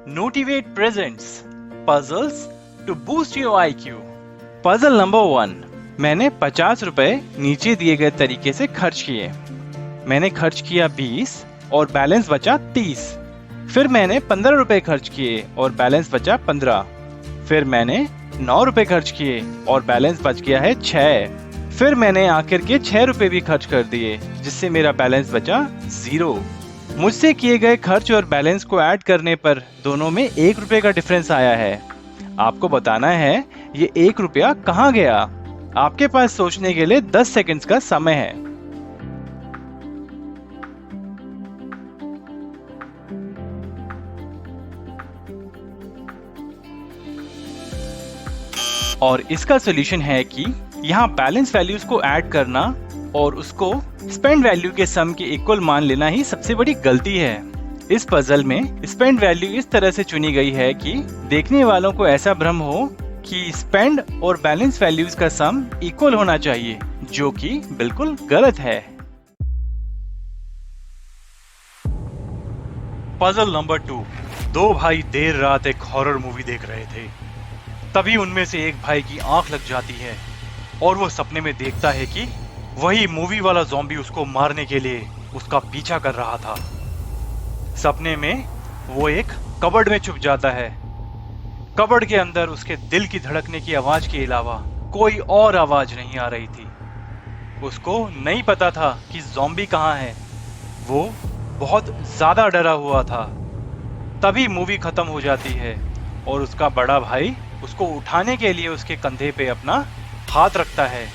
Notivate presents puzzles to boost your IQ. Puzzle number 1, मैंने 50 रुपए नीचे दिए गए तरीके से खर्च किए। मैंने खर्च किया 20 और बैलेंस बचा 30। फिर मैंने 15 रुपए खर्च किए और बैलेंस बचा 15। फिर मैंने 9 रुपए खर्च किए और बैलेंस बच गया है 6। फिर मैंने आखिर के 6 रुपए भी खर्च कर दिए जिससे मेरा बैलेंस बचा 0। मुझसे किए गए खर्च और बैलेंस को ऐड करने पर दोनों में 1 रुपए का डिफरेंस आया है। आपको बताना है ये 1 रुपया कहाँ गया। आपके पास सोचने के लिए 10 सेकंड्स का समय है। और इसका सॉल्यूशन है कि यहाँ बैलेंस वैल्यूज को ऐड करना और उसको स्पेंड वैल्यू के सम के इक्वल मान लेना ही सबसे बड़ी गलती है। इस पजल में स्पेंड वैल्यू इस तरह से चुनी गई है कि देखने वालों को ऐसा भ्रम हो कि स्पेंड और बैलेंस वैल्यूज का सम इक्वल होना चाहिए, जो कि बिल्कुल गलत है। पजल नंबर 2, 2 भाई देर रात एक हॉरर मूवी देख रहे थे। तभी उनमें से एक भाई की आंख लग जाती है और वो सपने में देखता है कि वही मूवी वाला ज़ॉम्बी उसको मारने के लिए उसका पीछा कर रहा था। सपने में वो एक कबर्ड में छुप जाता है। कबर्ड के अंदर उसके दिल की धड़कने की आवाज के अलावा कोई और आवाज नहीं आ रही थी। उसको नहीं पता था कि ज़ॉम्बी कहाँ है। वो बहुत ज्यादा डरा हुआ था। तभी मूवी खत्म हो जाती है और उसका बड़ा भाई उसको उठाने के लिए उसके कंधे पे अपना हाथ रखता है।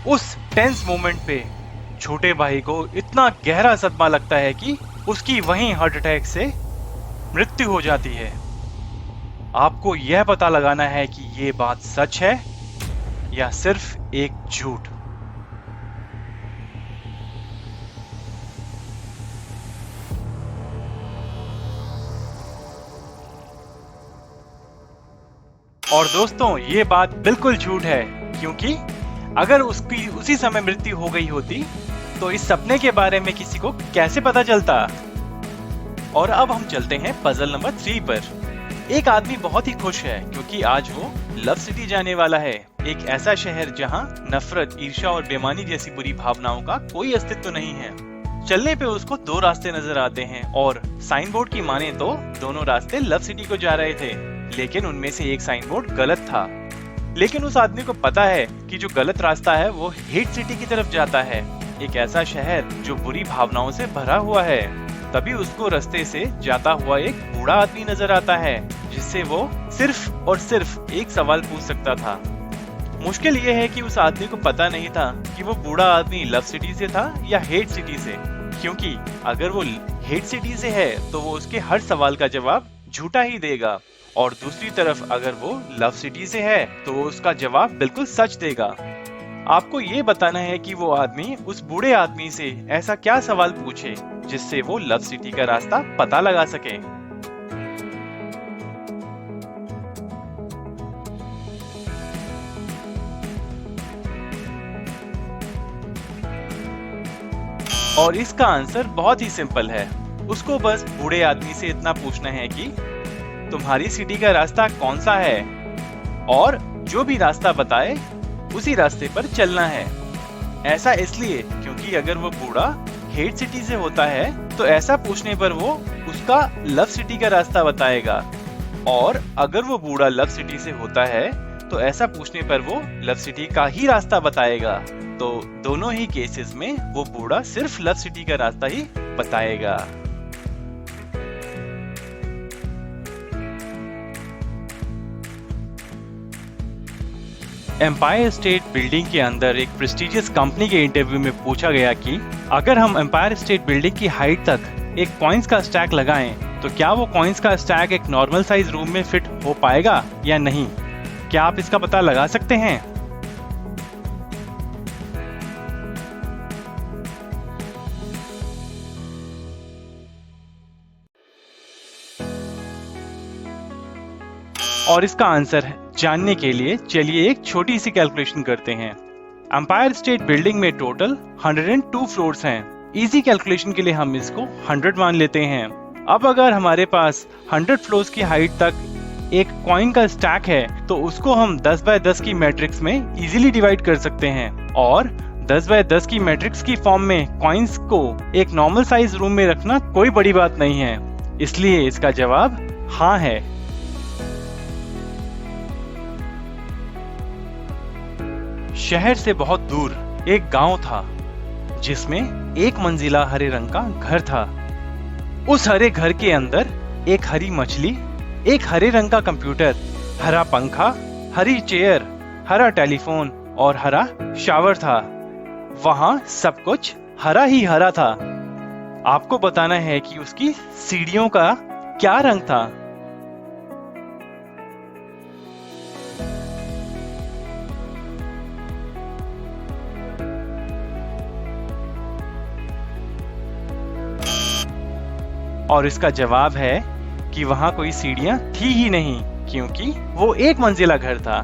उस टेंस मोमेंट पे छोटे भाई को इतना गहरा सदमा लगता है कि उसकी वहीं हार्ट अटैक से मृत्यु हो जाती है। आपको यह पता लगाना है कि ये बात सच है या सिर्फ एक झूठ। और दोस्तों, ये बात बिल्कुल झूठ है, क्योंकि अगर उसकी उसी समय मृत्यु हो गई होती तो इस सपने के बारे में किसी को कैसे पता चलता। और अब हम चलते हैं पजल नंबर 3 पर। एक आदमी बहुत ही खुश है क्योंकि आज वो लव सिटी जाने वाला है, एक ऐसा शहर जहां नफरत, ईर्ष्या और बेईमानी जैसी बुरी भावनाओं का कोई अस्तित्व नहीं है। चलने पे उसको 2 रास्ते नजर आते हैं और साइन बोर्ड की माने तो दोनों रास्ते लव सिटी को जा रहे थे, लेकिन उनमें से एक साइन बोर्ड गलत था। लेकिन उस आदमी को पता है कि जो गलत रास्ता है वो हेट सिटी की तरफ जाता है, एक ऐसा शहर जो बुरी भावनाओं से भरा हुआ है। तभी उसको रास्ते से जाता हुआ एक बूढ़ा आदमी नजर आता है जिससे वो सिर्फ और सिर्फ एक सवाल पूछ सकता था। मुश्किल ये है कि उस आदमी को पता नहीं था कि वो बूढ़ा आदमी लव सिटी से था या हेट सिटी से, क्योंकि अगर वो हेट सिटी से है तो वो उसके हर सवाल का जवाब झूठा ही देगा, और दूसरी तरफ अगर वो लव सिटी से है तो वो उसका जवाब बिल्कुल सच देगा। आपको ये बताना है कि वो आदमी उस बूढ़े आदमी से ऐसा क्या सवाल पूछे जिससे वो लव सिटी का रास्ता पता लगा सके। और इसका आंसर बहुत ही सिंपल है। उसको बस बूढ़े आदमी से इतना पूछना है कि तुम्हारी सिटी का रास्ता कौन सा है, और जो भी रास्ता बताए उसी रास्ते पर चलना है। ऐसा इसलिए क्योंकि अगर वो बूढ़ा हेट सिटी से होता है तो ऐसा पूछने पर वो उसका लव सिटी का रास्ता बताएगा, और अगर वो बूढ़ा लव सिटी से होता है तो ऐसा पूछने पर वो लव सिटी का ही रास्ता बताएगा। तो दोनों ही केसेस में वो बूढ़ा सिर्फ लव सिटी का रास्ता ही बताएगा। एम्पायर स्टेट बिल्डिंग के अंदर एक प्रेस्टिजियस कंपनी के इंटरव्यू में पूछा गया कि अगर हम एम्पायर स्टेट बिल्डिंग की हाइट तक एक कॉइन्स का स्टैक लगाएं तो क्या वो कॉइन्स का स्टैक एक नॉर्मल साइज रूम में फिट हो पाएगा या नहीं। क्या आप इसका पता लगा सकते हैं? और इसका आंसर जानने के लिए चलिए एक छोटी सी कैलकुलेशन करते हैं। एम्पायर स्टेट बिल्डिंग में टोटल 102 फ्लोर्स हैं। इजी कैलकुलेशन के लिए हम इसको 100 मान लेते हैं। अब अगर हमारे पास 100 फ्लोर्स की हाइट तक एक कॉइन का स्टैक है तो उसको हम 10 बाय 10 की मैट्रिक्स में इजीली डिवाइड कर सकते हैं और 10 बाय 10 की मैट्रिक्स की फॉर्म में कॉइन्स को एक नॉर्मल साइज रूम में रखना कोई बड़ी बात नहीं है, इसलिए इसका जवाब हाँ है। शहर से बहुत दूर एक गांव था जिसमें एक मंजिला हरे रंग का घर था। उस हरे घर के अंदर एक हरी मछली, एक हरे रंग का कंप्यूटर, हरा पंखा, हरी चेयर, हरा टेलीफोन और हरा शावर था। वहां सब कुछ हरा ही हरा था। आपको बताना है कि उसकी सीढ़ियों का क्या रंग था। और इसका जवाब है कि वहां कोई सीढ़ियां थी ही नहीं, क्योंकि वो एक मंजिला घर था।